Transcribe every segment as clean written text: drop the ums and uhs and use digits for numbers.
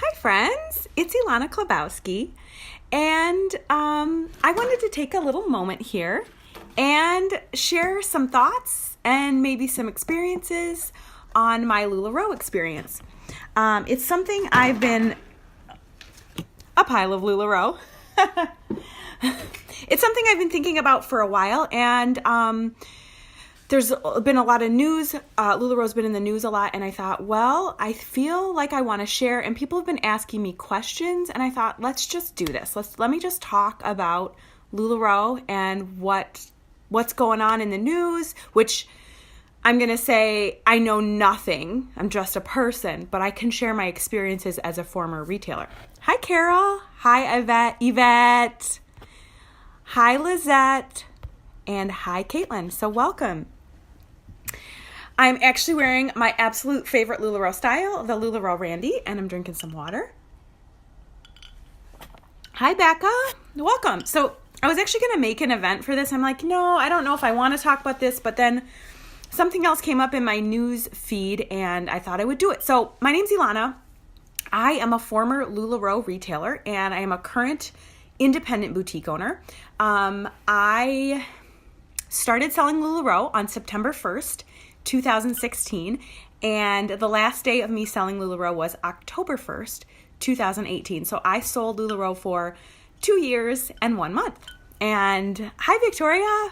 Hi friends, it's Ilana Chlebowski, and I wanted to take a little moment here and share some thoughts and maybe some experiences on my LuLaRoe experience. It's something I've been, a pile of LuLaRoe. It's something I've been thinking about for a while, and there's been a lot of news. LuLaRoe's been in the news a lot, and I thought, well, I feel like I want to share, and people have been asking me questions, and I thought, let's just do this. Let me just talk about LuLaRoe and what's going on in the news, which I'm going to say I know nothing. I'm just a person, but I can share my experiences as a former retailer. Hi, Carol. Hi, Yvette. Hi, Lizette. And hi, Caitlin. So welcome. I'm actually wearing my absolute favorite LuLaRoe style, the LuLaRoe Randy, and I'm drinking some water. Hi, Becca. Welcome. So I was actually going to make an event for this. I'm like, no, I don't know if I want to talk about this, but then something else came up in my news feed, and I thought I would do it. So my name's Ilana. I am a former LuLaRoe retailer, and I am a current independent boutique owner. I started selling LuLaRoe on September 1st, 2016, and the last day of me selling LuLaRoe was October 1st, 2018. So I sold LuLaRoe for 2 years and 1 month. And hi, Victoria.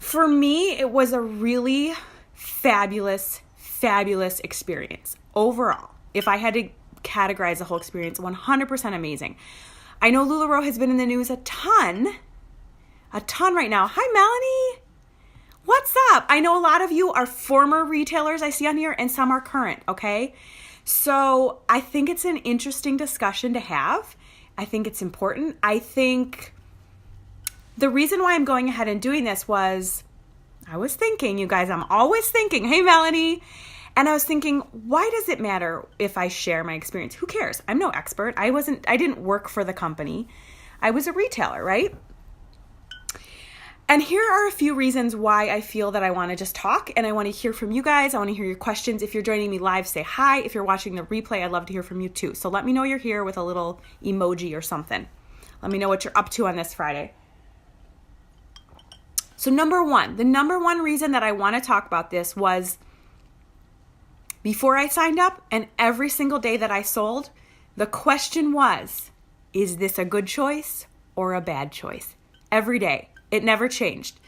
For me, it was a really fabulous experience overall. If I had to categorize the whole experience, 100% amazing. I know LuLaRoe has been in the news a ton right now. Hi, Melanie. What's up? I know a lot of you are former retailers I see on here, and some are current, okay? So I think it's an interesting discussion to have. I think it's important. I think the reason why I'm going ahead and doing this was I was thinking, you guys, I'm always thinking, hey, Melanie. And I was thinking, why does it matter if I share my experience? Who cares? I'm no expert. I didn't work for the company. I was a retailer, right? And here are a few reasons why I feel that I want to just talk, and I want to hear from you guys. I want to hear your questions. If you're joining me live, say hi. If you're watching the replay, I'd love to hear from you too. So let me know you're here with a little emoji or something. Let me know what you're up to on this Friday. So the number one reason that I want to talk about this was before I signed up and every single day that I sold, the question was, is this a good choice or a bad choice? Every day. It never changed.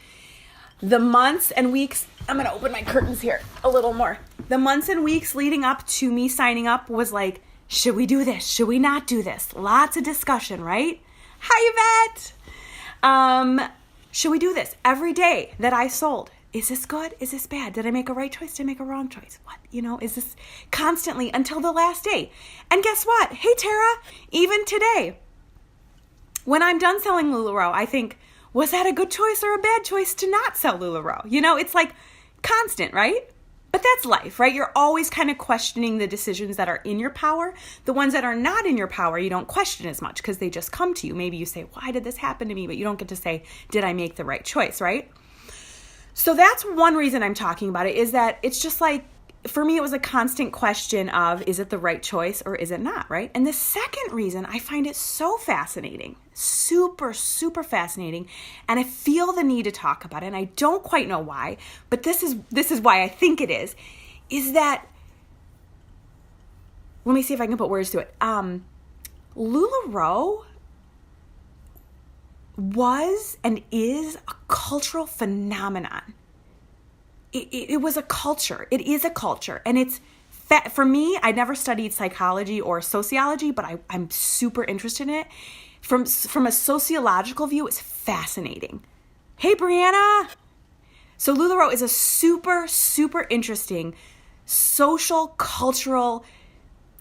The months and weeks, I'm going to open my curtains here a little more. The months and weeks leading up to me signing up was like, should we do this? Should we not do this? Lots of discussion, right? Hi, Yvette. Should we do this? Every day that I sold, is this good? Is this bad? Did I make a right choice? Did I make a wrong choice? What? Is this constantly until the last day? And guess what? Hey, Tara, even today, when I'm done selling LuLaRoe, I think, was that a good choice or a bad choice to not sell LuLaRoe? It's like constant, right? But that's life, right? You're always kind of questioning the decisions that are in your power. The ones that are not in your power, you don't question as much because they just come to you. Maybe you say, why did this happen to me? But you don't get to say, did I make the right choice, right? So that's one reason I'm talking about it, is that it's just like, for me, it was a constant question of, is it the right choice or is it not, right? And the second reason, I find it so fascinating, super fascinating, and I feel the need to talk about it, and I don't quite know why, but this is why I think it is that, let me see if I can put words to it. LuLaRoe was and is a cultural phenomenon. It was a culture. It is a culture. And it's, for me, I never studied psychology or sociology, but I'm super interested in it. From a sociological view, it's fascinating. Hey, Brianna. So LuLaRoe is a super interesting social, cultural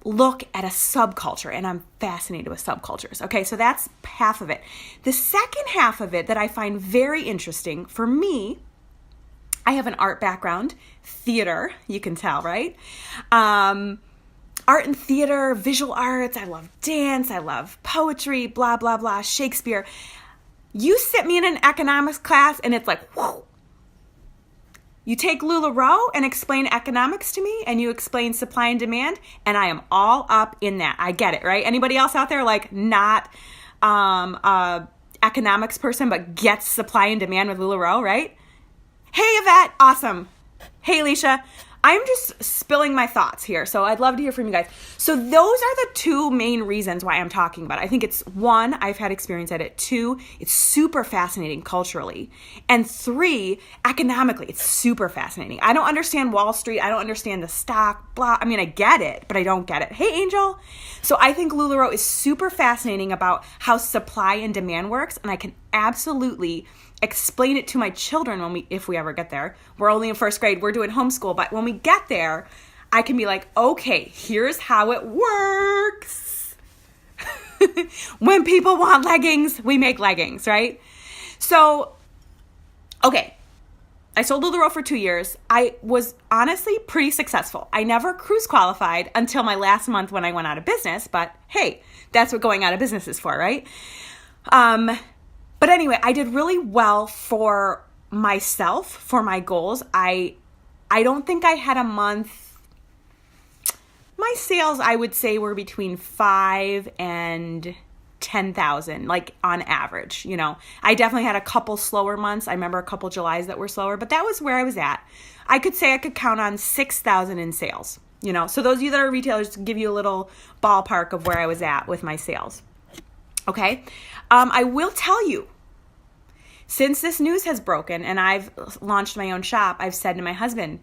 look at a subculture, and I'm fascinated with subcultures. Okay, so that's half of it. The second half of it that I find very interesting, for me, I have an art background, theater, you can tell, right? Art and theater, visual arts, I love dance, I love poetry, blah, blah, blah, Shakespeare. You sit me in an economics class and it's like, whoa. You take LuLaRoe and explain economics to me, and you explain supply and demand, and I am all up in that. I get it, right? Anybody else out there like not a economics person but gets supply and demand with LuLaRoe, right? Hey, Yvette, awesome. Hey, Alicia. I'm just spilling my thoughts here, so I'd love to hear from you guys. So those are the two main reasons why I'm talking about it. I think it's one, I've had experience at it. Two, it's super fascinating culturally. And three, economically, it's super fascinating. I don't understand Wall Street. I don't understand the stock, blah. I mean, I get it, but I don't get it. Hey, Angel. So I think LuLaRoe is super fascinating about how supply and demand works, and I can absolutely explain it to my children if we ever get there. We're only in first grade. We're doing homeschool. But when we get there, I can be like, okay, here's how it works. When people want leggings, we make leggings, right? So, okay. I sold LuLaRoe for 2 years. I was honestly pretty successful. I never cruise qualified until my last month when I went out of business. But hey, that's what going out of business is for, right? But anyway, I did really well for myself, for my goals. I don't think I had a month. My sales, I would say, were between 5 and 10,000, like on average. You know, I definitely had a couple slower months. I remember a couple Julys that were slower, but that was where I was at. I could say I could count on 6,000 in sales. You know, so those of you that are retailers, give you a little ballpark of where I was at with my sales. Okay, I will tell you, since this news has broken and I've launched my own shop, I've said to my husband,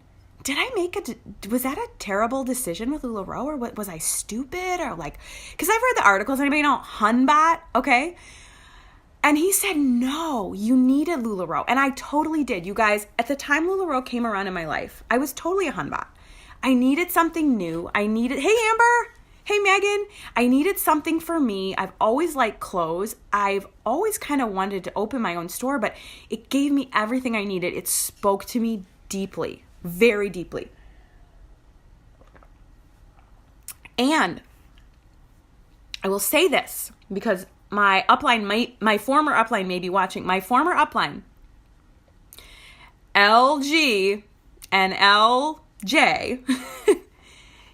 was that a terrible decision with LuLaRoe, or was I stupid, or like, because I've read the articles, anybody know Hunbot, okay? And he said, no, you needed LuLaRoe. And I totally did. You guys, at the time LuLaRoe came around in my life, I was totally a Hunbot. I needed something new. Hey, Amber. Hey, Megan, I needed something for me. I've always liked clothes. I've always kind of wanted to open my own store, but it gave me everything I needed. It spoke to me deeply, very deeply. And I will say this because my former upline may be watching. My former upline, LG and LJ,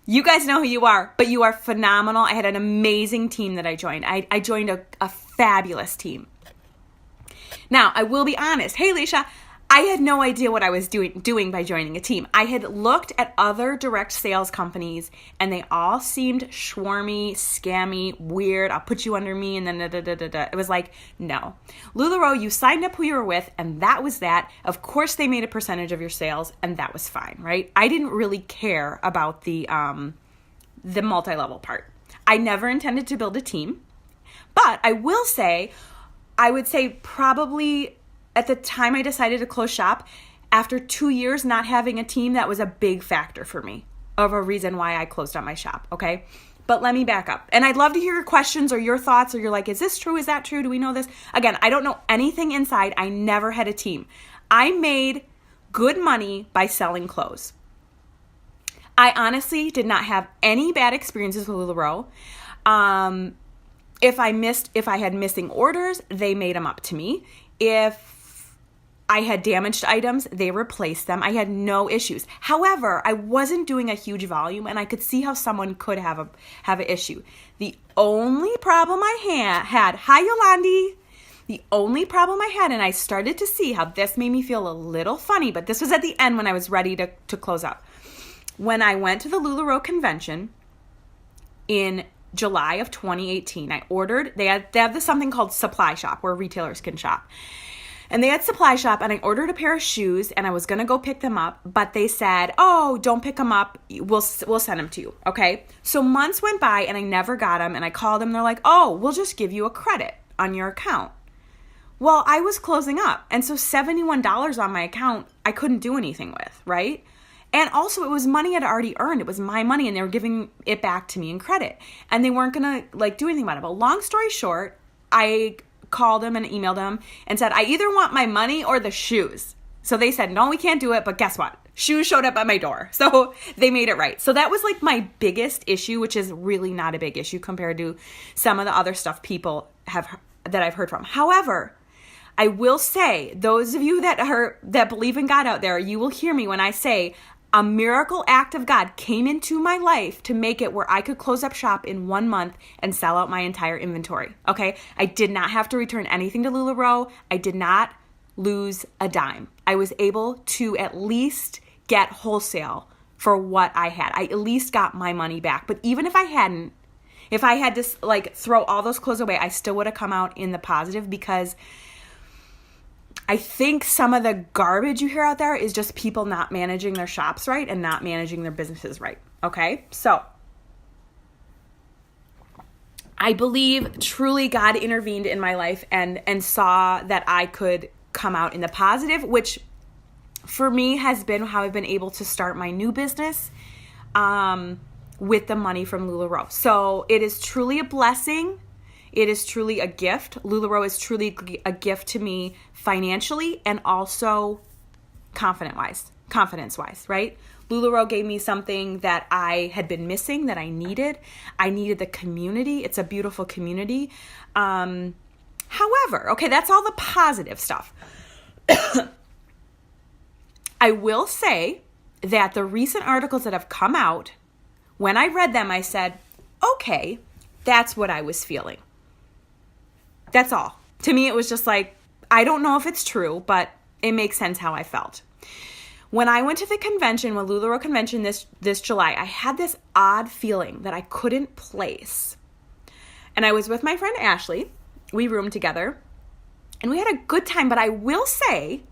you guys know who you are, but you are phenomenal. I had an amazing team that I joined. I joined a fabulous team. Now, I will be honest. Hey, Alicia, I had no idea what I was doing by joining a team. I had looked at other direct sales companies, and they all seemed schwarmy, scammy, weird. I'll put you under me, and then da-da-da-da-da. It was like, no. LuLaRoe, you signed up who you were with, and that was that. Of course, they made a percentage of your sales, and that was fine, right? I didn't really care about the multi-level part. I never intended to build a team, but I would say probably at the time I decided to close shop, after 2 years not having a team, that was a big factor for me of a reason why I closed up my shop, okay? But let me back up. And I'd love to hear your questions or your thoughts, or you're like, is this true? Is that true? Do we know this? Again, I don't know anything inside. I never had a team. I made good money by selling clothes. I honestly did not have any bad experiences with LuLaRoe. If I had missing orders, they made them up to me. If I had damaged items, they replaced them. I had no issues. However, I wasn't doing a huge volume, and I could see how someone could have an issue. The only problem I had, hi Yolandi, the only problem I had, and I started to see how this made me feel a little funny, but this was at the end when I was ready to close up. When I went to the LuLaRoe convention in July of 2018, I ordered, they have this something called Supply Shop where retailers can shop. And they had Supply Shop, and I ordered a pair of shoes, and I was going to go pick them up, but they said, oh, don't pick them up. We'll send them to you, okay? So months went by, and I never got them, and I called them, and they're like, oh, we'll just give you a credit on your account. Well, I was closing up, and so $71 on my account I couldn't do anything with, right? And also, it was money I'd already earned. It was my money, and they were giving it back to me in credit, and they weren't going to, do anything about it. But long story short, I called them and emailed them and said, I either want my money or the shoes. So they said, no, we can't do it. But guess what? Shoes showed up at my door. So they made it right. So that was my biggest issue, which is really not a big issue compared to some of the other stuff people that I've heard from. However, I will say, those of you that believe in God out there, you will hear me when I say a miracle act of God came into my life to make it where I could close up shop in 1 month and sell out my entire inventory. Okay? I did not have to return anything to LuLaRoe. I did not lose a dime. I was able to at least get wholesale for what I had. I at least got my money back. But even if I hadn't, if I had to like throw all those clothes away, I still would have come out in the positive, because I think some of the garbage you hear out there is just people not managing their shops right and not managing their businesses right. Okay? So I believe truly God intervened in my life and saw that I could come out in the positive, which for me has been how I've been able to start my new business with the money from LuLaRoe. So it is truly a blessing. It is truly a gift. LuLaRoe is truly a gift to me financially and also confidence-wise, right? LuLaRoe gave me something that I had been missing, that I needed. I needed the community. It's a beautiful community. However, okay, that's all the positive stuff. I will say that the recent articles that have come out, when I read them, I said, okay, that's what I was feeling. That's all. To me, it was just like, I don't know if it's true, but it makes sense how I felt. When I went to the convention, when LuLaRoe convention this July, I had this odd feeling that I couldn't place. And I was with my friend Ashley. We roomed together. And we had a good time. But I will say,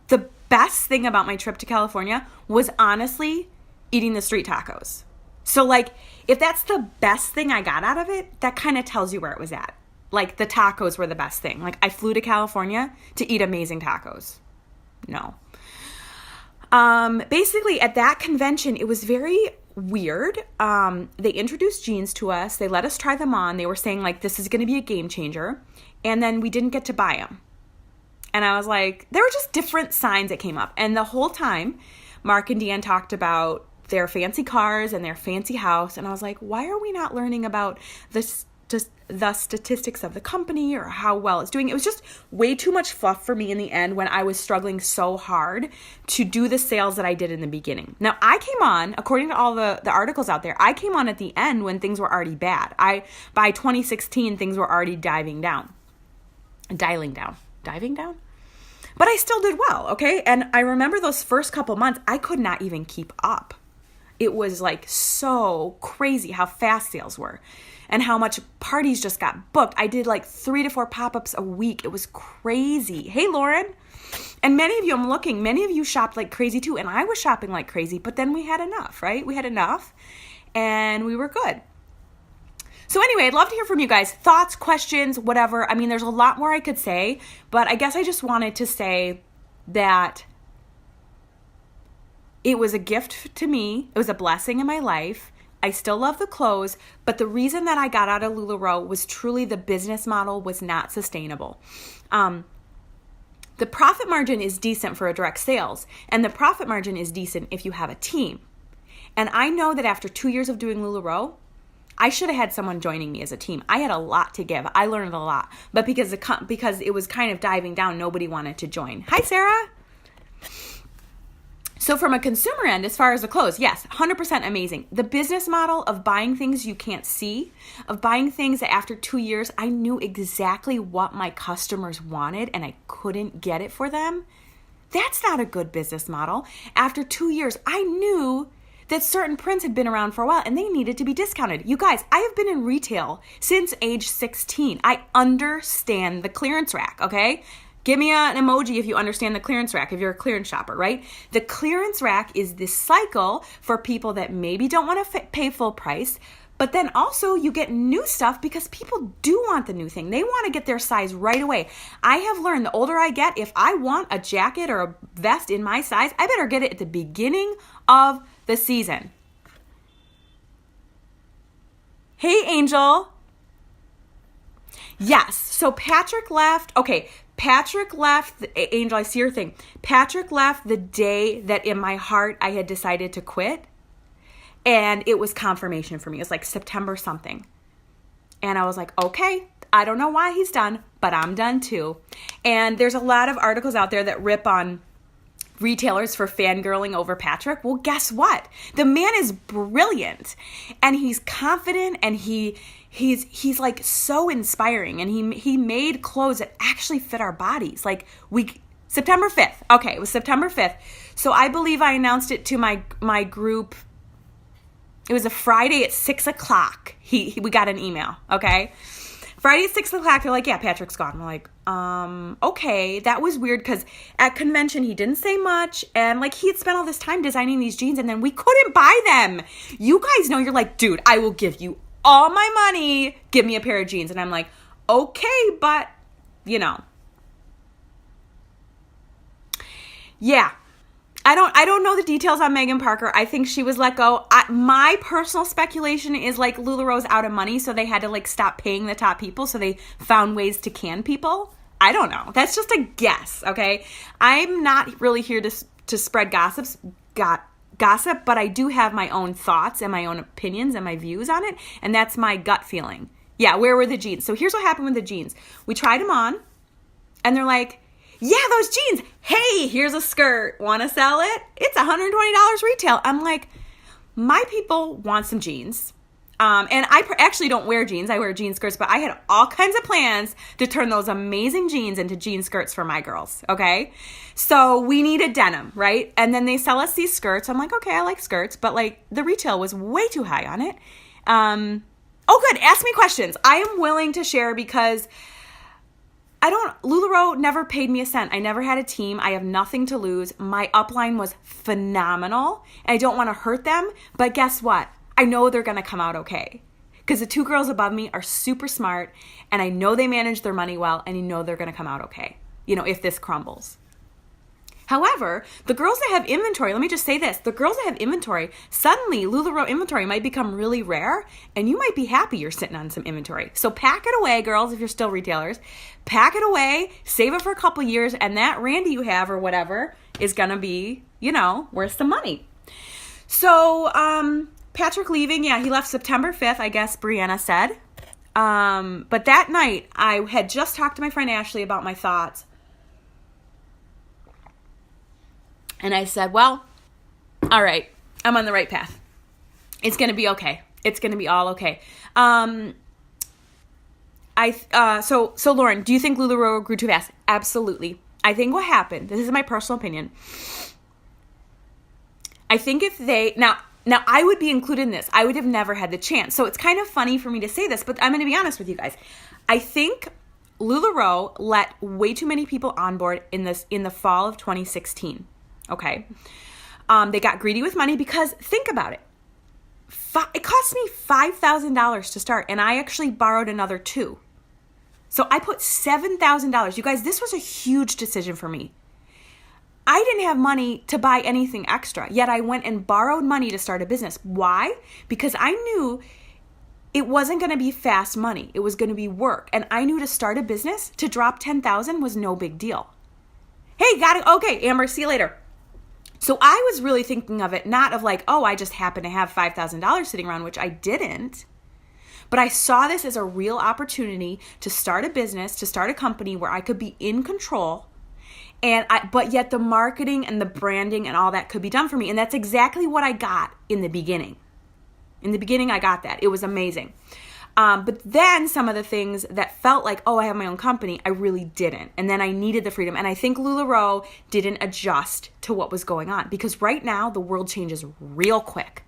the best thing about my trip to California was honestly eating the street tacos. So like, if that's the best thing I got out of it, that kind of tells you where it was at. Like, the tacos were the best thing. Like, I flew to California to eat amazing tacos. No. Basically, at that convention, it was very weird. They introduced jeans to us. They let us try them on. They were saying, like, this is going to be a game changer. And then we didn't get to buy them. And I was like, there were just different signs that came up. And the whole time, Mark and Deanne talked about their fancy cars and their fancy house. And I was like, why are we not learning about this? Just the statistics of the company or how well it's doing. It was just way too much fluff for me in the end when I was struggling so hard to do the sales that I did in the beginning. Now, I came on, according to all the articles out there, I came on at the end when things were already bad. By 2016, things were already diving down. Diving down? But I still did well, okay? And I remember those first couple months, I could not even keep up. It was like so crazy how fast sales were and how much parties just got booked. I did like 3 to 4 pop-ups a week. It was crazy. Hey, Lauren. And many of you shopped like crazy too. And I was shopping like crazy, but then we had enough, right? We had enough and we were good. So anyway, I'd love to hear from you guys. Thoughts, questions, whatever. I mean, there's a lot more I could say, but I guess I just wanted to say that it was a gift to me. It was a blessing in my life. I still love the clothes, but the reason that I got out of LuLaRoe was truly the business model was not sustainable. The profit margin is decent for a direct sales, and the profit margin is decent if you have a team. And I know that after 2 years of doing LuLaRoe, I should have had someone joining me as a team. I had a lot to give. I learned a lot, but because it was kind of diving down, nobody wanted to join. Hi, Sarah. So from a consumer end, as far as the clothes, yes, 100% amazing. The business model of buying things you can't see, of buying things that after 2 years, I knew exactly what my customers wanted and I couldn't get it for them. That's not a good business model. After 2 years, I knew that certain prints had been around for a while and they needed to be discounted. You guys, I have been in retail since age 16. I understand the clearance rack, okay? Give me an emoji if you understand the clearance rack, if you're a clearance shopper, right? The clearance rack is this cycle for people that maybe don't want to pay full price, but then also you get new stuff because people do want the new thing. They want to get their size right away. I have learned the older I get, if I want a jacket or a vest in my size, I better get it at the beginning of the season. Hey, Angel. Yes, so Patrick left. Okay, Patrick left, Angel, I see your thing. Patrick left the day that in my heart I had decided to quit. And it was confirmation for me. It was like September something. And I was like, okay, I don't know why he's done, but I'm done too. And there's a lot of articles out there that rip on retailers for fangirling over Patrick. Well, guess what? The man is brilliant, and he's confident, and he's like so inspiring, and he made clothes that actually fit our bodies. Like September 5th. Okay, it was September 5th. So I believe I announced it to my group. It was a Friday at 6 o'clock. We got an email, okay? Friday at 6 o'clock, they're like, yeah, Patrick's gone. We're like, okay. That was weird because at convention, he didn't say much. And like, he had spent all this time designing these jeans and then we couldn't buy them. You guys know, you're like, dude, I will give you all my money. Give me a pair of jeans. And I'm like, okay, but, you know. Yeah. I don't know the details on Megan Parker. I think she was let go. My personal speculation is like LuLaRoe's out of money, so they had to like stop paying the top people, so they found ways to can people. I don't know. That's just a guess, okay? I'm not really here to spread gossip, but I do have my own thoughts and my own opinions and my views on it, and that's my gut feeling. Yeah, where were the jeans? So here's what happened with the jeans. We tried them on, and they're like, yeah, those jeans. Hey, here's a skirt. Want to sell it? It's $120 retail. I'm like, my people want some jeans. And I actually don't wear jeans. I wear jean skirts, but I had all kinds of plans to turn those amazing jeans into jean skirts for my girls, okay? So we needed denim, right? And then they sell us these skirts. I'm like, okay, I like skirts, but like the retail was way too high on it. Oh, good. Ask me questions. I am willing to share because LuLaRoe never paid me a cent. I never had a team. I have nothing to lose. My upline was phenomenal. And I don't want to hurt them, but guess what? I know they're going to come out okay. Because the two girls above me are super smart, and I know they manage their money well, and you know they're going to come out okay, you know, if this crumbles. However, the girls that have inventory, let me just say this, the girls that have inventory, suddenly LuLaRoe inventory might become really rare, and you might be happy you're sitting on some inventory. So pack it away, girls, if you're still retailers. Pack it away, save it for a couple years, and that Randy you have or whatever is going to be, you know, worth some money. So Patrick leaving, yeah, he left September 5th, I guess Brianna said. But that night, I had just talked to my friend Ashley about my thoughts. And I said, well, all right, I'm on the right path. It's going to be okay. It's going to be all okay. So Lauren, do you think LuLaRoe grew too fast? Absolutely. I think what happened, this is my personal opinion. I think if they, now I would be included in this. I would have never had the chance. So it's kind of funny for me to say this, but I'm going to be honest with you guys. I think LuLaRoe let way too many people on board in the fall of 2016. Okay. They got greedy with money because think about it. It cost me $5,000 to start, and I actually borrowed another $2,000. So I put $7,000. You guys, this was a huge decision for me. I didn't have money to buy anything extra, yet I went and borrowed money to start a business. Why? Because I knew it wasn't going to be fast money. It was going to be work. And I knew to start a business, to drop $10,000 was no big deal. Hey, got it. Okay, Amber, see you later. So I was really thinking of it not of like, oh, I just happen to have $5,000 sitting around, which I didn't. But I saw this as a real opportunity to start a business, to start a company where I could be in control. But yet the marketing and the branding and all that could be done for me. And that's exactly what I got in the beginning. In the beginning, I got that. It was amazing. But then some of the things that felt like, oh, I have my own company, I really didn't. And then I needed the freedom. And I think LuLaRoe didn't adjust to what was going on. Because right now, the world changes real quick.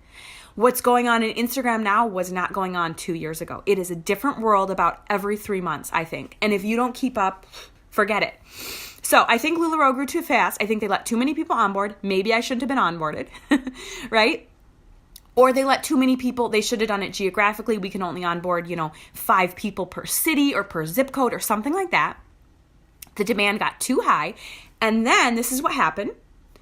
What's going on in Instagram now was not going on 2 years ago. It is a different world about every 3 months, I think. And if you don't keep up, forget it. So I think LuLaRoe grew too fast. I think they let too many people on board. Maybe I shouldn't have been onboarded, right? Or they let too many people, they should have done it geographically. We can only onboard, 5 people per city or per zip code or something like that. The demand got too high. And then this is what happened.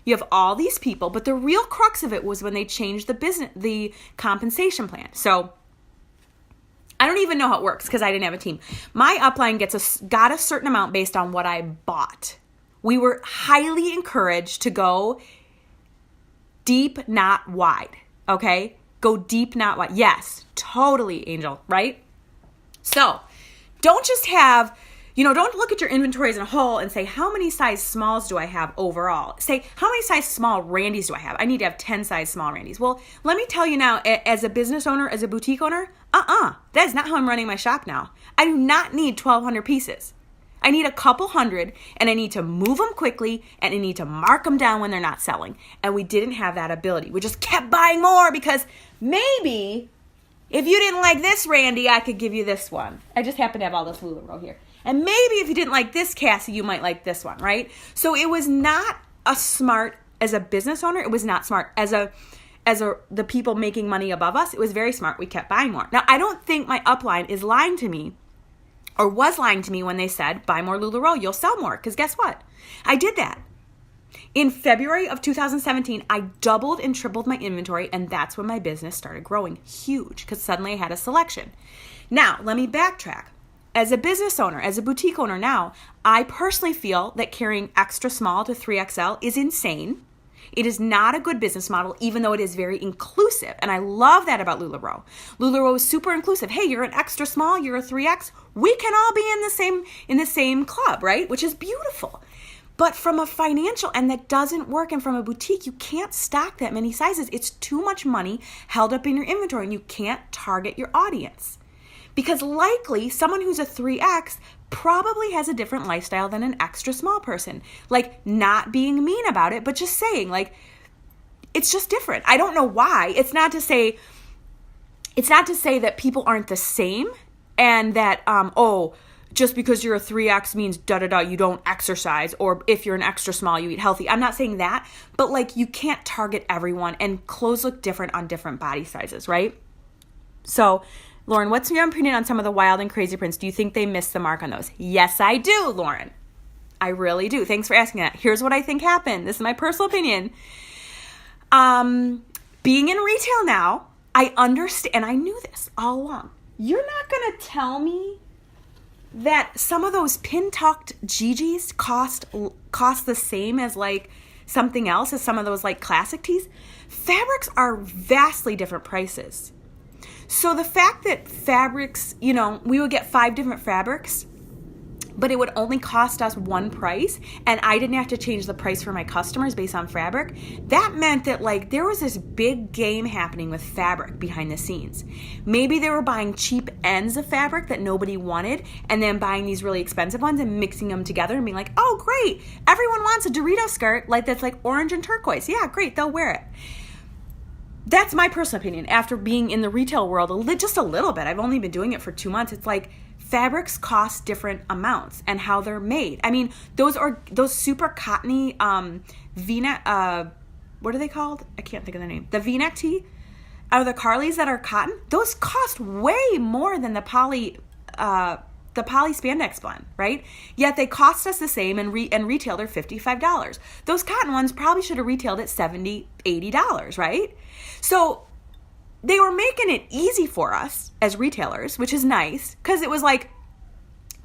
You have all these people, but the real crux of it was when they changed the compensation plan. So I don't even know how it works because I didn't have a team. My upline got a certain amount based on what I bought. We were highly encouraged to go deep, not wide. Okay? Go deep, not wide. Yes, totally, Angel, right? So don't just have, don't look at your inventory as a whole and say, how many size smalls do I have overall? Say, how many size small Randys do I have? I need to have 10 size small Randys. Well, let me tell you now, as a business owner, as a boutique owner, that is not how I'm running my shop now. I do not need 1,200 pieces. I need a couple hundred, and I need to move them quickly, and I need to mark them down when they're not selling. And we didn't have that ability. We just kept buying more because maybe if you didn't like this Randy, I could give you this one. I just happen to have all this LuLaRoe here. And maybe if you didn't like this Cassie, you might like this one, right? So it was not a smart, as a business owner, it was not smart. As the people making money above us, it was very smart. We kept buying more. Now, I don't think my upline is lying to me or was lying to me when they said, buy more LuLaRoe, you'll sell more. Because guess what? I did that. In February of 2017, I doubled and tripled my inventory, and that's when my business started growing huge because suddenly I had a selection. Now, let me backtrack. As a business owner, as a boutique owner now, I personally feel that carrying extra small to 3XL is insane. It is not a good business model, even though it is very inclusive. And I love that about LuLaRoe. LuLaRoe is super inclusive. Hey, you're an extra small, you're a 3X. We can all be in the same club, right? Which is beautiful. But from a financial, and that doesn't work, and from a boutique, you can't stock that many sizes. It's too much money held up in your inventory, and you can't target your audience. Because likely, someone who's a 3X probably has a different lifestyle than an extra small person. Like, not being mean about it, but just saying, like, it's just different. I don't know why. It's not to say that people aren't the same, and that, just because you're a 3X means you don't exercise, or if you're an extra small, you eat healthy. I'm not saying that, but like, you can't target everyone, and clothes look different on different body sizes, right? So, Lauren, what's your opinion on some of the wild and crazy prints? Do you think they missed the mark on those? Yes, I do, Lauren. I really do. Thanks for asking that. Here's what I think happened. This is my personal opinion. Being in retail now, I understand, and I knew this all along. You're not going to tell me that some of those pin-tucked Gigi's cost the same as like something else, as some of those like classic tees. Fabrics are vastly different prices. So the fact that fabrics, we would get 5 different fabrics, but it would only cost us one price, and I didn't have to change the price for my customers based on fabric, that meant that like there was this big game happening with fabric behind the scenes. Maybe they were buying cheap ends of fabric that nobody wanted, and then buying these really expensive ones and mixing them together and being like, oh great, everyone wants a Dorito skirt that's like orange and turquoise. Yeah, great, they'll wear it. That's my personal opinion. After being in the retail world just a little bit, I've only been doing it for 2 months. It's like fabrics cost different amounts and how they're made. I mean, those super cottony V-neck, what are they called? I can't think of the name. The V-neck tee, or the Carleys that are cotton, those cost way more than the poly spandex blend, right? Yet they cost us the same, and retail they're $55. Those cotton ones probably should have retailed at $70, $80, right? So they were making it easy for us as retailers, which is nice, because it was like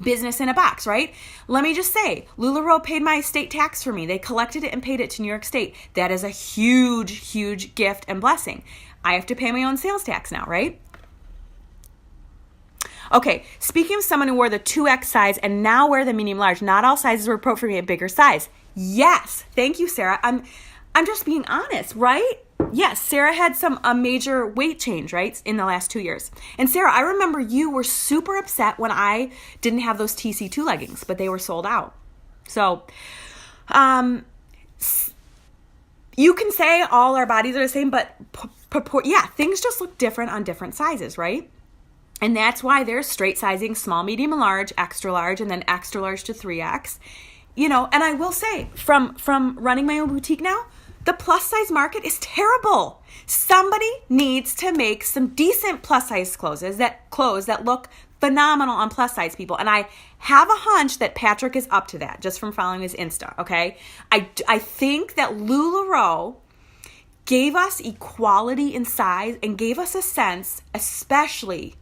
business in a box, right? Let me just say, LuLaRoe paid my state tax for me. They collected it and paid it to New York State. That is a huge, huge gift and blessing. I have to pay my own sales tax now, right? Okay, speaking of someone who wore the 2X size and now wear the medium large, not all sizes were appropriate for me a bigger size. Yes, thank you, Sarah. I'm just being honest, right? Yes, Sarah had a major weight change, right, in the last 2 years. And Sarah, I remember you were super upset when I didn't have those TC2 leggings, but they were sold out. So, you can say all our bodies are the same, but things just look different on different sizes, right? And that's why there's straight sizing, small, medium, and large, and then extra large to 3X. And I will say, from running my own boutique now, the plus size market is terrible. Somebody needs to make some decent plus size clothes that look phenomenal on plus size people. And I have a hunch that Patrick is up to that just from following his Insta, okay? I think that LuLaRoe gave us equality in size and gave us a sense, especially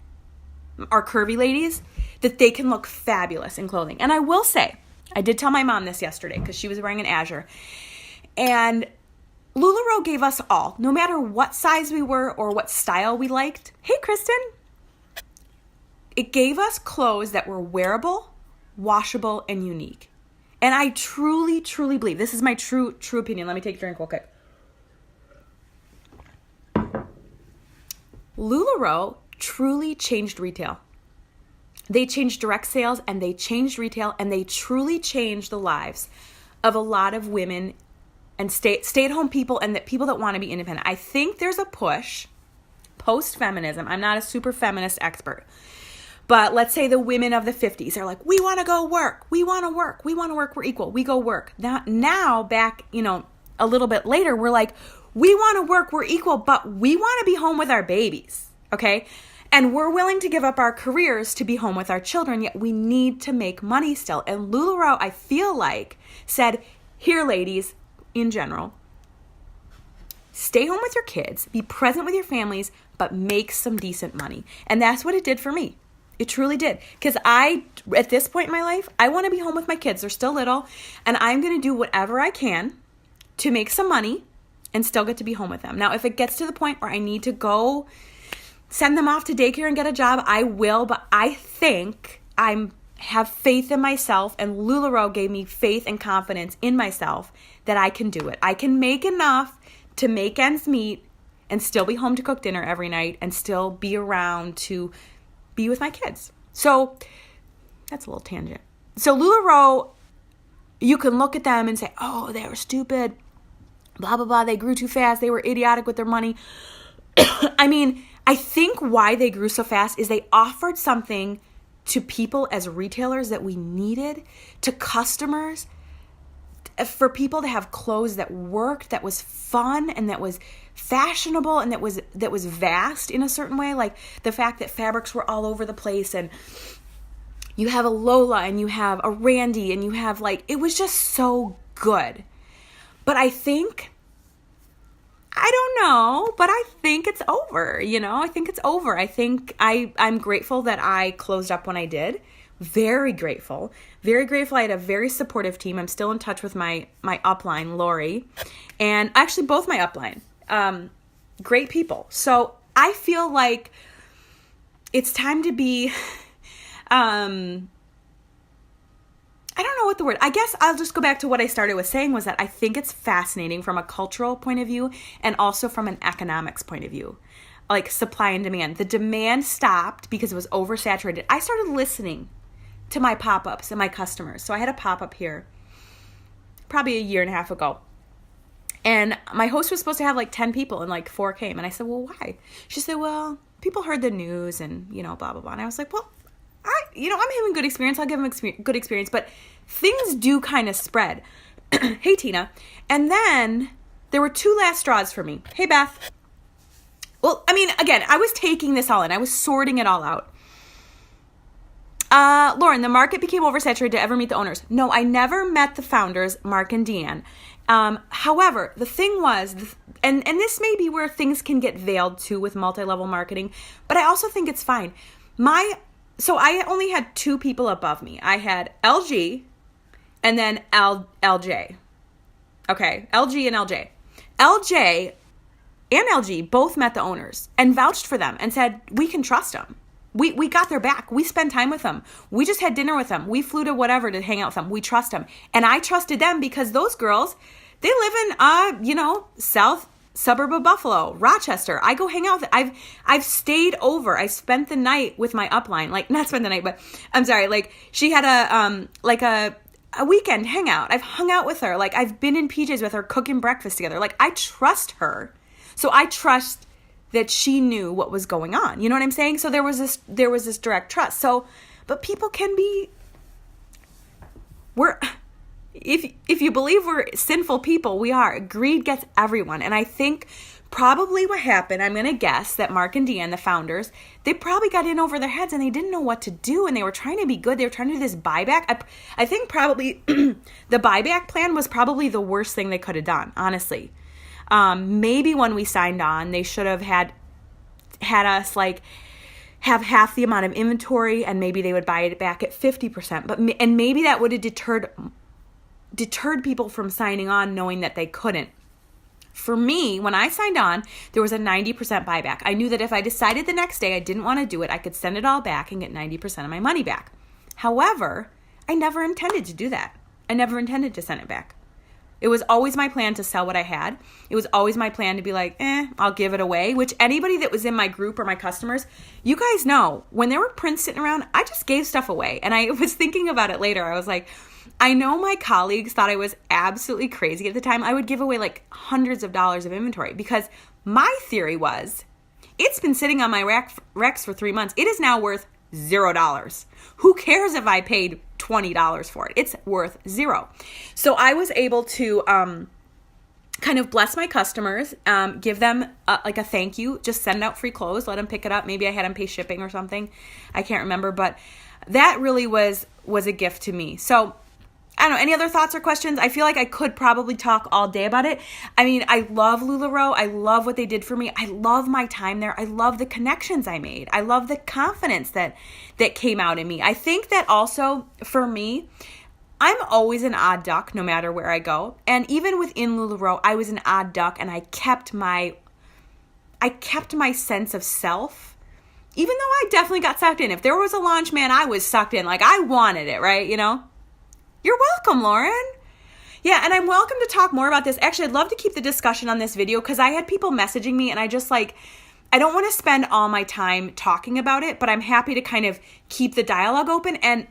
our curvy ladies, that they can look fabulous in clothing. And I will say, I did tell my mom this yesterday because she was wearing an Azure. And LuLaRoe gave us all, no matter what size we were or what style we liked. Hey, Kristen. it gave us clothes that were wearable, washable, and unique. And I truly, truly believe, this is my true opinion. Let me take a drink real quick. LuLaRoe truly changed retail. They changed direct sales, and they changed retail, and they truly changed the lives of a lot of women and stay-at-home people and that people that want to be independent. I think there's a push post-feminism. I'm not a super feminist expert, but let's say the women of the 50s are like, we want to go work. We want to work. We want to work. We're equal. We go work. Now back, a little bit later, we're like, we want to work. We're equal, but we want to be home with our babies. Okay. And we're willing to give up our careers to be home with our children, yet we need to make money still. And LuLaRoe, I feel like, said, here, ladies, in general, stay home with your kids, be present with your families, but make some decent money. And that's what it did for me. It truly did. Because at this point in my life, I want to be home with my kids. They're still little. And I'm going to do whatever I can to make some money and still get to be home with them. Now, if it gets to the point where I need to go send them off to daycare and get a job, I will. But I think I have faith in myself, and LuLaRoe gave me faith and confidence in myself that I can do it. I can make enough to make ends meet and still be home to cook dinner every night and still be around to be with my kids. So that's a little tangent. So LuLaRoe, you can look at them and say, oh, they were stupid, blah, blah, blah. They grew too fast. They were idiotic with their money. I mean, I think why they grew so fast is they offered something to people as retailers that we needed, to customers, for people to have clothes that worked, that was fun, and that was fashionable, and that was vast in a certain way. Like the fact that fabrics were all over the place, and you have a Lola and you have a Randy and you have it was just so good. But I think, I don't know, but I think it's over, I think it's over. I think I'm grateful that I closed up when I did. Very grateful. Very grateful. I had a very supportive team. I'm still in touch with my upline, Lori, and actually both my upline. Great people. So I feel like it's time to be, I don't know what the word, I guess I'll just go back to what I started with saying, was that I think it's fascinating from a cultural point of view and also from an economics point of view, like supply and demand. The demand stopped because it was oversaturated. I started listening to my pop-ups and my customers. So I had a pop-up here probably a year and a half ago. And my host was supposed to have 10 people and 4 came. And I said, well, why? She said, well, people heard the news and, blah, blah, blah. And I was like, well, I'm having good experience. I'll give them good experience. But things do kind of spread. Hey, Tina. And then there were 2 last straws for me. Hey, Beth. Well, I mean, again, I was taking this all in. I was sorting it all out. Lauren, the market became oversaturated to ever meet the owners. No, I never met the founders, Mark and Deanne. However, the thing was, and this may be where things can get veiled too with multi-level marketing, but I also think it's fine. So I only had 2 people above me. I had LG and then LJ. Okay, LG and LJ. LJ and LG both met the owners and vouched for them and said, we can trust them. We got their back. We spent time with them. We just had dinner with them. We flew to whatever to hang out with them. We trust them. And I trusted them because those girls, they live in, south suburb of Buffalo, Rochester. I go hang out with them. I've stayed over. I spent the night with my upline. Not spent the night, but I'm sorry. She had a weekend hangout. I've hung out with her. I've been in PJs with her, cooking breakfast together. I trust her. So I trust that she knew what was going on. You know what I'm saying? So there was this direct trust. So, but people can be, if you believe we're sinful people, we are. Greed gets everyone. And I think probably what happened, I'm going to guess that Mark and Deanne, the founders, they probably got in over their heads and they didn't know what to do. And they were trying to be good. They were trying to do this buyback. I think probably the buyback plan was probably the worst thing they could have done, honestly. Maybe when we signed on, they should have had us have half the amount of inventory, and maybe they would buy it back at 50%. And maybe that would have deterred people from signing on, knowing that they couldn't For me, when I signed on, there was a 90% buyback. I knew that if I decided the next day I didn't want to do it, I could send it all back and get 90% of my money back. However, I never intended to do that. I never intended to send it back. It was always my plan to sell what I had. It was always my plan to be like, I'll give it away, which anybody that was in my group or my customers, you guys know, when there were prints sitting around, I just gave stuff away. And I was thinking about it later. I was like, I know my colleagues thought I was absolutely crazy at the time. I would give away like hundreds of dollars of inventory because my theory was, it's been sitting on my Rex for 3 months. It is now worth $0. Who cares if I paid $20 for it? It's worth $0. So I was able to kind of bless my customers, give them like a thank you, just send out free clothes, let them pick it up. Maybe I had them pay shipping or something. I can't remember, but that really was a gift to me. So I don't know, any other thoughts or questions? I feel like I could probably talk all day about it. I mean, I love LuLaRoe. I love what they did for me. I love my time there. I love the connections I made. I love the confidence that came out in me. I think that also for me, I'm always an odd duck no matter where I go. And even within LuLaRoe, I was an odd duck and I kept my sense of self. Even though I definitely got sucked in. If there was a launch, man, I was sucked in. Like I wanted it, right? You know? You're welcome, Lauren. Yeah, and I'm welcome to talk more about this. Actually, I'd love to keep the discussion on this video because I had people messaging me and I just I don't want to spend all my time talking about it, but I'm happy to kind of keep the dialogue open. And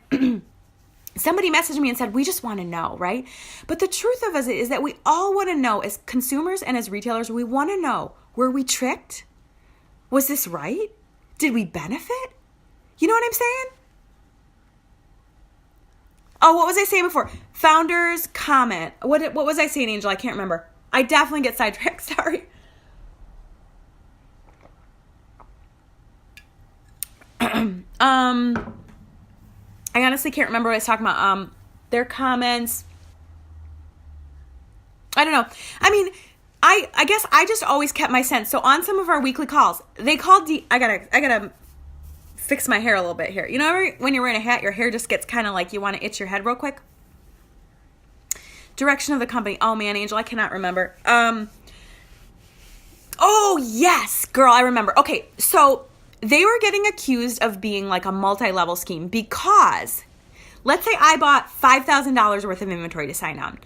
somebody messaged me and said, we just want to know, right? But the truth of it is that we all want to know as consumers and as retailers, we want to know, were we tricked? Was this right? Did we benefit? You know what I'm saying? Oh, what was I saying before? Founders comment. What was I saying, Angel? I can't remember. I definitely get sidetracked. Sorry. I honestly can't remember what I was talking about. Their comments. I don't know. I mean, I guess I just always kept my sense. So on some of our weekly calls, they called I gotta fix my hair a little bit here. You know, when you're wearing a hat, your hair just gets kind of like you want to itch your head real quick. Direction of the company. Oh man, Angel, I cannot remember. Oh yes, girl, I remember. Okay, so they were getting accused of being like a multi-level scheme because let's say I bought $5,000 worth of inventory to sign on.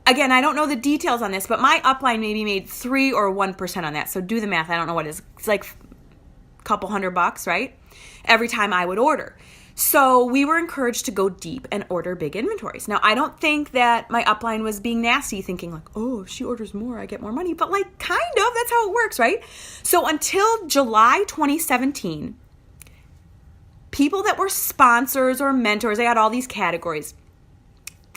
Again, I don't know the details on this, but my upline maybe made 3 or 1% on that. So do the math. I don't know what it is. It's like a couple $100, right? Every time I would order. So we were encouraged to go deep and order big inventories. Now, I don't think that my upline was being nasty, thinking like, oh, if she orders more, I get more money. But like, kind of, that's how it works, right? So until July 2017, people that were sponsors or mentors, they had all these categories,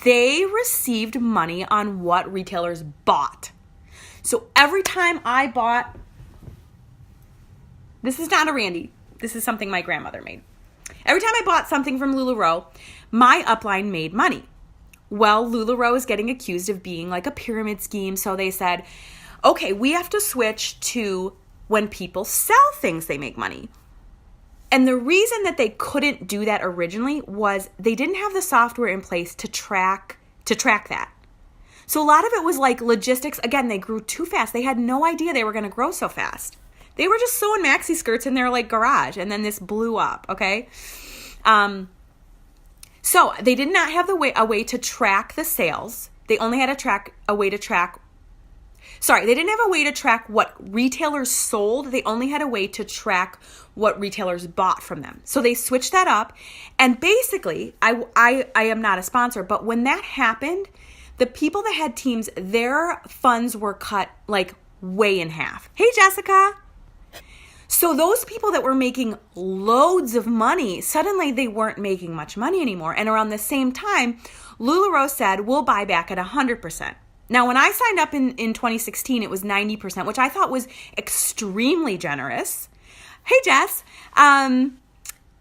they received money on what retailers bought. So every time I bought, this is not a Randy, this is something my grandmother made. Every time I bought something from LuLaRoe, my upline made money. Well, LuLaRoe is getting accused of being like a pyramid scheme. So they said, okay, we have to switch to when people sell things, they make money. And the reason that they couldn't do that originally was they didn't have the software in place to track that. So a lot of it was like logistics. Again, they grew too fast. They had no idea they were going to grow so fast. They were just sewing maxi skirts in their like garage, and then this blew up, okay? So they did not have a way to track the sales. They only had a way to track they didn't have a way to track what retailers sold. They only had a way to track what retailers bought from them. So they switched that up. And basically, I am not a sponsor, but when that happened, the people that had teams, their funds were cut like way in half. Hey, Jessica. So those people that were making loads of money, suddenly they weren't making much money anymore. And around the same time, LuLaRoe said, we'll buy back at 100%. Now, when I signed up in 2016, it was 90%, which I thought was extremely generous. Hey, Jess.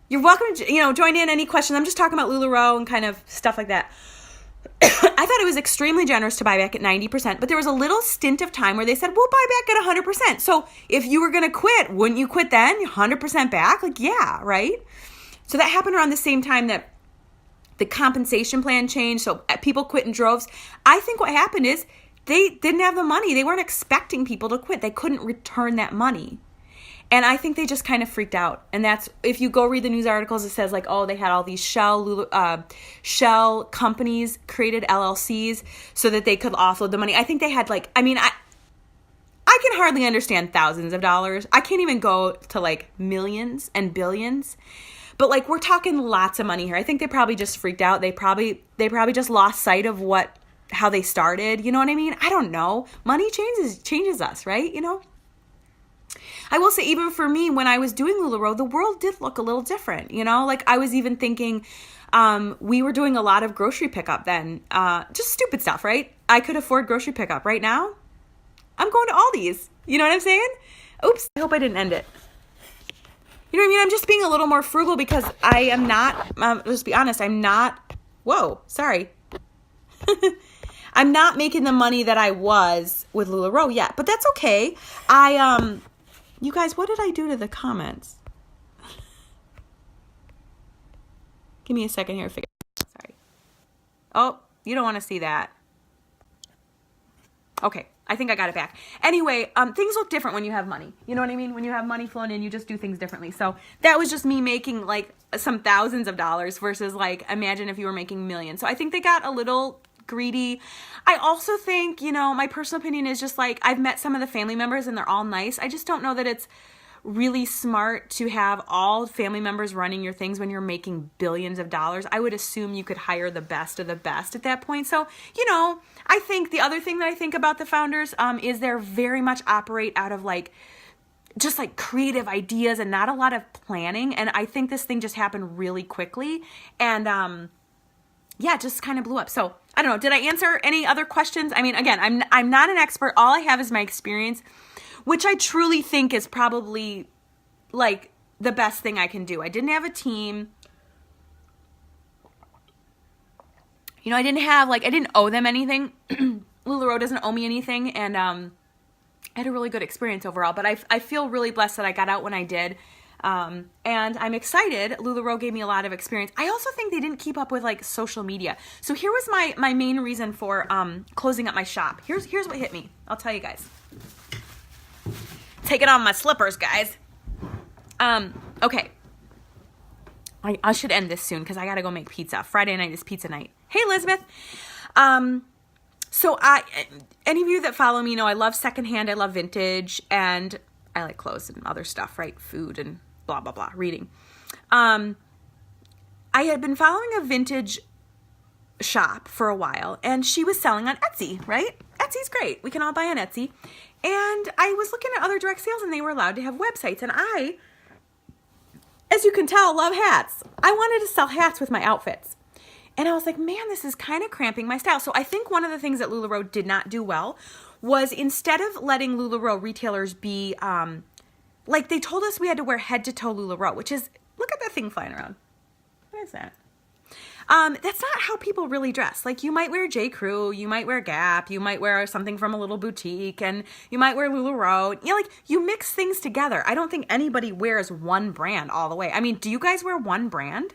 You're welcome to, join in any questions. I'm just talking about LuLaRoe and kind of stuff like that. I thought it was extremely generous to buy back at 90%, but there was a little stint of time where they said, we'll buy back at 100%. So if you were going to quit, wouldn't you quit then? 100% back? Like, yeah, right? So that happened around the same time that the compensation plan changed. So people quit in droves. I think what happened is they didn't have the money. They weren't expecting people to quit. They couldn't return that money. And I think they just kind of freaked out. And that's, if you go read the news articles, it says like, oh, they had all these shell companies created, LLCs, so that they could offload the money. I think they had like, I mean, I can hardly understand thousands of dollars. I can't even go to like millions and billions. But like, we're talking lots of money here. I think they probably just freaked out. They probably just lost sight of how they started. You know what I mean? I don't know. Money changes us, right? You know? I will say, even for me, when I was doing LuLaRoe, the world did look a little different, you know? Like, I was even thinking, we were doing a lot of grocery pickup then. Just stupid stuff, right? I could afford grocery pickup. Right now, I'm going to Aldi's. You know what I'm saying? Oops, I hope I didn't end it. You know what I mean? I'm just being a little more frugal because I am not, let's be honest, I'm not, whoa, sorry. I'm not making the money that I was with LuLaRoe yet, but that's okay. You guys, what did I do to the comments? Give me a second here to figure it out. Sorry. Oh, you don't want to see that. Okay, I think I got it back. Anyway, things look different when you have money. You know what I mean? When you have money flowing in, you just do things differently. So that was just me making like some thousands of dollars versus like, imagine if you were making millions. So I think they got a little greedy. I also think, you know, my personal opinion is just like, I've met some of the family members and they're all nice. I just don't know that it's really smart to have all family members running your things when you're making billions of dollars. I would assume you could hire the best of the best at that point. So, you know, I think the other thing that I think about the founders is they're very much operate out of like, just like creative ideas and not a lot of planning. And I think this thing just happened really quickly. And yeah, it just kind of blew up. So I don't know. Did I answer any other questions? I mean, again, I'm not an expert. All I have is my experience, which I truly think is probably like the best thing I can do. I didn't have a team. You know, I didn't owe them anything. LuLaRoe doesn't owe me anything. And I had a really good experience overall. But I feel really blessed that I got out when I did. And I'm excited. LuLaRoe gave me a lot of experience. I also think they didn't keep up with like social media. So here was my main reason for closing up my shop. Here's what hit me. I'll tell you guys. Taking on my slippers, guys. Okay. I should end this soon because I gotta go make pizza. Friday night is pizza night. Hey, Elizabeth. So any of you that follow me know I love secondhand, I love vintage, and I like clothes and other stuff, right? Food and blah, blah, blah, reading. I had been following a vintage shop for a while, and she was selling on Etsy, right? Etsy's great. We can all buy on Etsy. And I was looking at other direct sales, and they were allowed to have websites. And I, as you can tell, love hats. I wanted to sell hats with my outfits. And I was like, man, this is kind of cramping my style. So I think one of the things that LuLaRoe did not do well was instead of letting LuLaRoe retailers be, like they told us we had to wear head to toe LuLaRoe, which is, look at that thing flying around. What is that? That's not how people really dress. Like you might wear J. Crew, you might wear Gap, you might wear something from a little boutique, and you might wear LuLaRoe. You know, like you mix things together. I don't think anybody wears one brand all the way. I mean, do you guys wear one brand?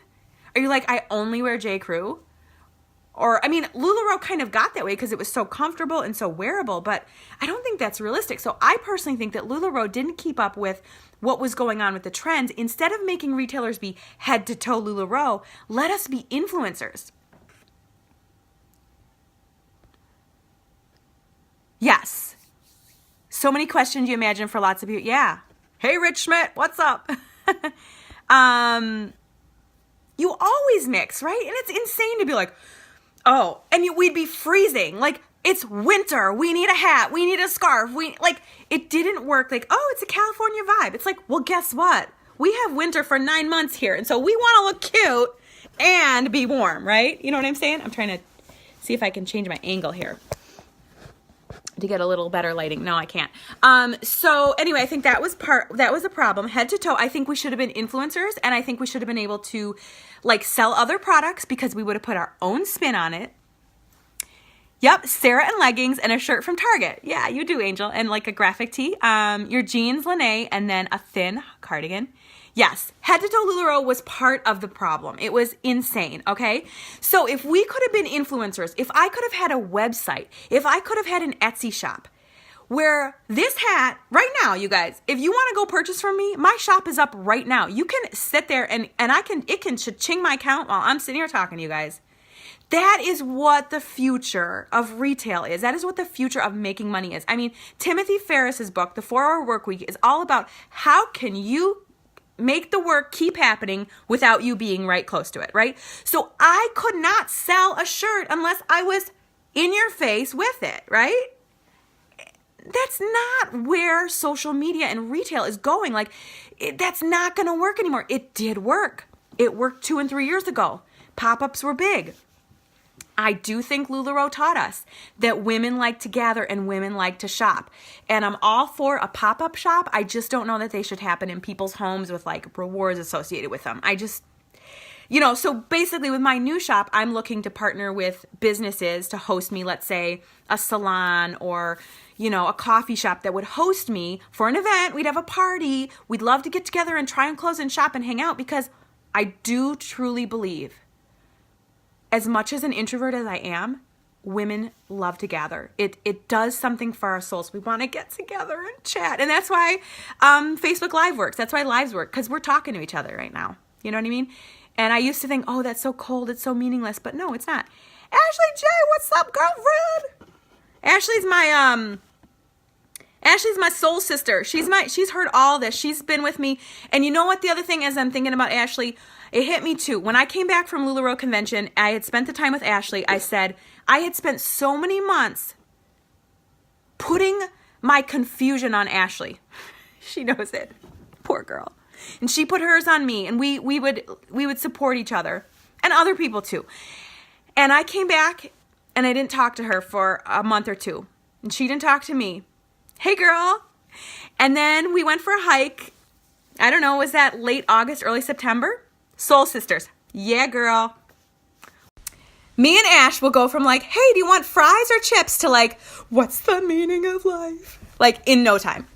Are you like, I only wear J. Crew? Or, I mean, LuLaRoe kind of got that way because it was so comfortable and so wearable, but I don't think that's realistic. So I personally think that LuLaRoe didn't keep up with what was going on with the trends. Instead of making retailers be head to toe LuLaRoe, let us be influencers. Yes. So many questions you imagine for lots of you. Yeah. Hey, Rich Schmidt, what's up? You always mix, right? And it's insane to be like, oh, and we'd be freezing. Like, it's winter. We need a hat. We need a scarf. It didn't work. Like, oh, it's a California vibe. It's like, well, guess what? We have winter for 9 months here. And so we want to look cute and be warm, right? You know what I'm saying? I'm trying to see if I can change my angle here to get a little better lighting. No, I can't. So anyway, I think that was a problem. Head to toe, I think we should have been influencers, and I think we should have been able to like sell other products because we would have put our own spin on it. Yep, Sarah and leggings and a shirt from Target. Yeah, you do, Angel. And like a graphic tee. Your jeans, Lene, and then a thin cardigan. Yes, head to toe LuLaRoe was part of the problem. It was insane, okay? So if we could have been influencers, if I could have had a website, if I could have had an Etsy shop, where this hat, right now, you guys, if you want to go purchase from me, my shop is up right now. You can sit there and it can cha-ching my account while I'm sitting here talking to you guys. That is what the future of retail is. That is what the future of making money is. I mean, Timothy Ferriss's book, The 4-Hour Workweek, is all about how can you make the work keep happening without you being right close to it, right? So I could not sell a shirt unless I was in your face with it, right? That's not where social media and retail is going. Like, that's not going to work anymore. It did work. It worked 2 and 3 years ago. Pop-ups were big. I do think LuLaRoe taught us that women like to gather and women like to shop. And I'm all for a pop-up shop. I just don't know that they should happen in people's homes with like rewards associated with them. I just, so basically with my new shop, I'm looking to partner with businesses to host me, let's say a salon or, a coffee shop that would host me for an event. We'd have a party. We'd love to get together and try on clothes and shop and hang out because I do truly believe, as much as an introvert as I am, women love to gather. It does something for our souls. We want to get together and chat. And that's why Facebook Live works. That's why lives work, because we're talking to each other right now. You know what I mean? And I used to think, oh, that's so cold. It's so meaningless. But no, it's not. Ashley J, what's up, girlfriend? Ashley's my soul sister. She's heard all this. She's been with me. And you know what the other thing is I'm thinking about Ashley? It hit me too. When I came back from LuLaRoe convention, I had spent the time with Ashley. I said, I had spent so many months putting my confusion on Ashley. She knows it. Poor girl. And she put hers on me, and we would support each other and other people too. And I came back and I didn't talk to her for a month or two. And she didn't talk to me. Hey girl. And then we went for a hike. I don't know, was that late August, early September? Soul sisters. Yeah, girl. Me and Ash will go from like, hey, do you want fries or chips to like, what's the meaning of life? Like in no time.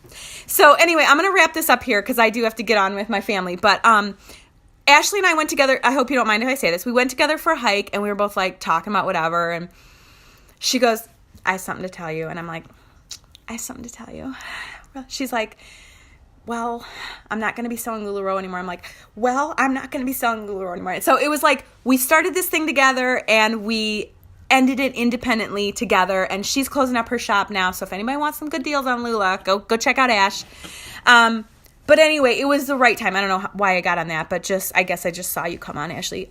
So anyway, I'm going to wrap this up here because I do have to get on with my family. But Ashley and I went together. I hope you don't mind if I say this. We went together for a hike and we were both like talking about whatever. And she goes, I have something to tell you. And I'm like, I have something to tell you. She's like, well, I'm not going to be selling LuLaRoe anymore. I'm like, well, I'm not going to be selling LuLaRoe anymore. So it was like we started this thing together and we ended it independently together. And she's closing up her shop now. So if anybody wants some good deals on Lula, go check out Ash. But anyway, it was the right time. I don't know why I got on that, but I guess I just saw you come on, Ashley.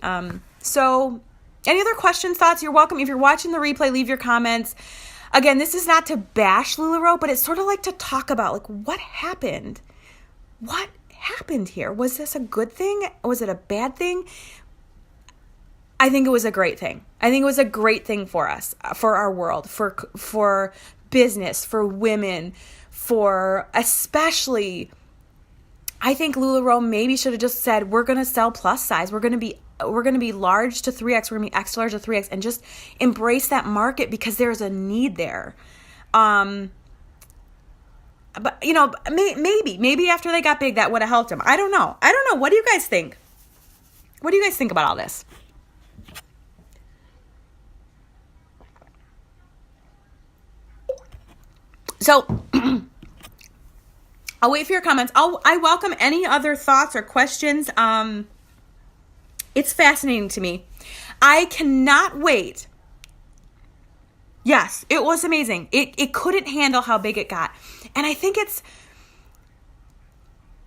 So any other questions, thoughts? You're welcome. If you're watching the replay, leave your comments. Again, this is not to bash LuLaRoe, but it's sort of like to talk about like what happened. What happened here? Was this a good thing? Was it a bad thing? I think it was a great thing. I think it was a great thing for us, for our world, for business, for women, for especially, I think LuLaRoe maybe should have just said, we're going to sell plus size. We're going to be large to 3X. We're going to be extra large to 3X and just embrace that market because there's a need there. But, maybe after they got big, that would have helped them. I don't know. What do you guys think? What do you guys think about all this? So, I'll wait for your comments. I welcome any other thoughts or questions. It's fascinating to me. I cannot wait. Yes, it was amazing. It couldn't handle how big it got. And I think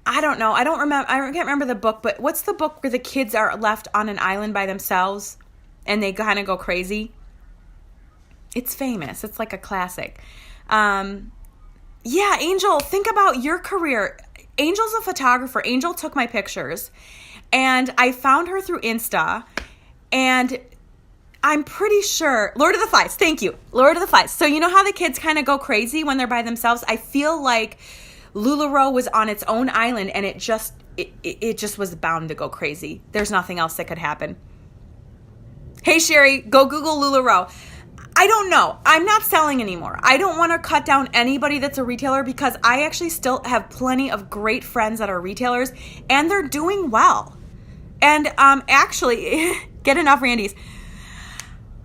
I don't know. I can't remember the book, but what's the book where the kids are left on an island by themselves and they kind of go crazy? It's famous. It's like a classic. Yeah, Angel, think about your career. Angel's a photographer. Angel took my pictures and I found her through Insta and I'm pretty sure, Lord of the Flies, thank you, Lord of the Flies. So you know how the kids kind of go crazy when they're by themselves? I feel like LuLaRoe was on its own island and it just was bound to go crazy. There's nothing else that could happen. Hey Sherry, go Google LuLaRoe. I don't know. I'm not selling anymore. I don't want to cut down anybody that's a retailer because I actually still have plenty of great friends that are retailers and they're doing well. And actually, get enough Randy's.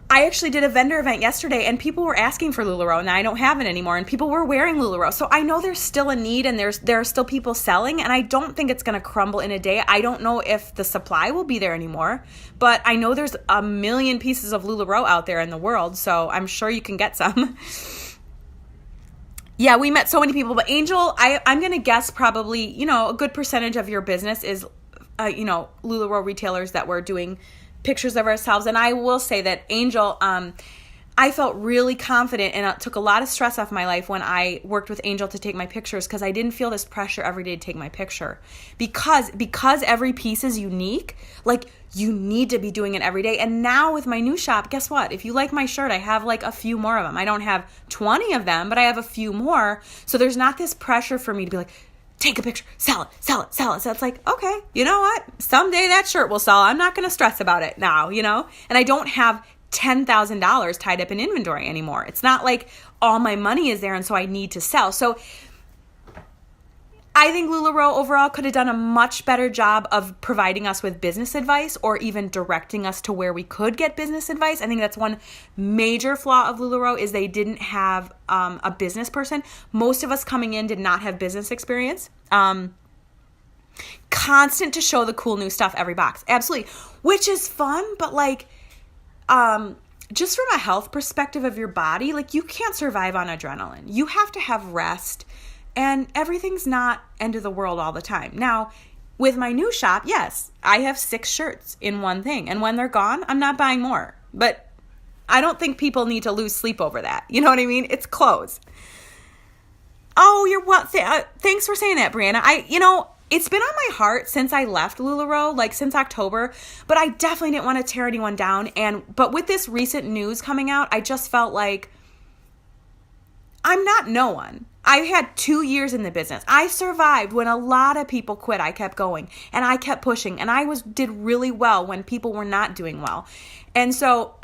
I actually did a vendor event yesterday and people were asking for LuLaRoe and I don't have it anymore and people were wearing LuLaRoe. So I know there's still a need and there are still people selling and I don't think it's going to crumble in a day. I don't know if the supply will be there anymore, but I know there's a million pieces of LuLaRoe out there in the world, so I'm sure you can get some. Yeah, we met so many people, but Angel, I'm going to guess probably, a good percentage of your business is, LuLaRoe retailers that were doing pictures of ourselves. And I will say that Angel, I felt really confident and it took a lot of stress off my life when I worked with Angel to take my pictures because I didn't feel this pressure every day to take my picture. Because every piece is unique, like you need to be doing it every day. And now with my new shop, guess what? If you like my shirt, I have like a few more of them. I don't have 20 of them, but I have a few more. So there's not this pressure for me to be like, take a picture, sell it. So it's like, okay, you know what? Someday that shirt will sell. I'm not going to stress about it now, And I don't have $10,000 tied up in inventory anymore. It's not like all my money is there and so I need to sell. So I think LuLaRoe overall could have done a much better job of providing us with business advice or even directing us to where we could get business advice. I think that's one major flaw of LuLaRoe is they didn't have a business person. Most of us coming in did not have business experience. Constant to show the cool new stuff every box. Absolutely. Which is fun, but just from a health perspective of your body, you can't survive on adrenaline. You have to have rest. And everything's not end of the world all the time. Now, with my new shop, yes, I have 6 shirts in one thing. And when they're gone, I'm not buying more. But I don't think people need to lose sleep over that. You know what I mean? It's clothes. Oh, you're what? Thanks for saying that, Brianna. It's been on my heart since I left LuLaRoe, since October. But I definitely didn't want to tear anyone down. But with this recent news coming out, I just felt like I'm not no one. I had 2 years in the business. I survived when a lot of people quit. I kept going and I kept pushing and I did really well when people were not doing well. And so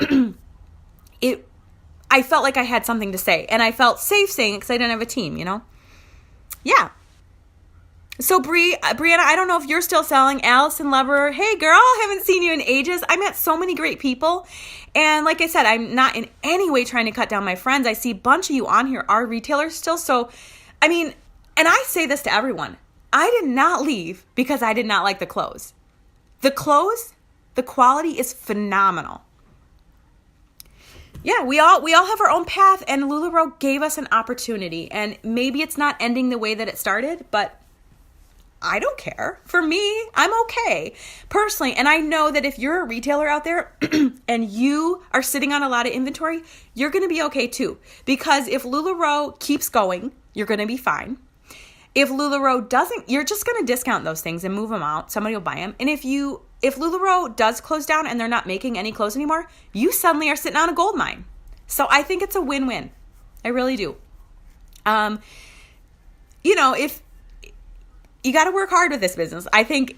I felt like I had something to say and I felt safe saying it because I didn't have a team, Yeah. So Brianna, I don't know if you're still selling. Allison Lever, hey girl, haven't seen you in ages. I met so many great people. And like I said, I'm not in any way trying to cut down my friends. I see a bunch of you on here are retailers still. So, and I say this to everyone. I did not leave because I did not like the clothes. The quality is phenomenal. Yeah, we all have our own path and LuLaRoe gave us an opportunity. And maybe it's not ending the way that it started, but I don't care. For me, I'm okay personally. And I know that if you're a retailer out there and you are sitting on a lot of inventory, you're going to be okay too. Because if LuLaRoe keeps going, you're going to be fine. If LuLaRoe doesn't, you're just going to discount those things and move them out. Somebody will buy them. And if LuLaRoe does close down and they're not making any clothes anymore, you suddenly are sitting on a gold mine. So I think it's a win-win. I really do. If you got to work hard with this business. I think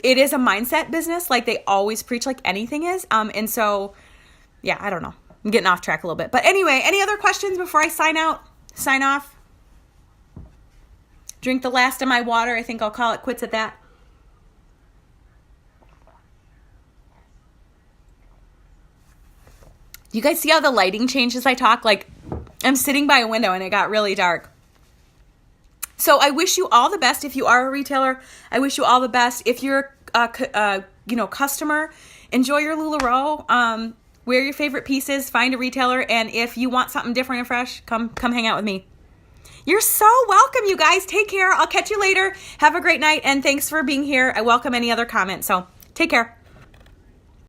it is a mindset business like they always preach like anything is. And so, yeah, I don't know. I'm getting off track a little bit. But anyway, any other questions before I sign off? Drink the last of my water. I think I'll call it quits at that. You guys see how the lighting changed as I talk? I'm sitting by a window and it got really dark. So I wish you all the best. If you are a retailer, I wish you all the best. If you're a customer, enjoy your LuLaRoe. Wear your favorite pieces. Find a retailer, and if you want something different and fresh, come hang out with me. You're so welcome, you guys. Take care. I'll catch you later. Have a great night, and thanks for being here. I welcome any other comments. So take care.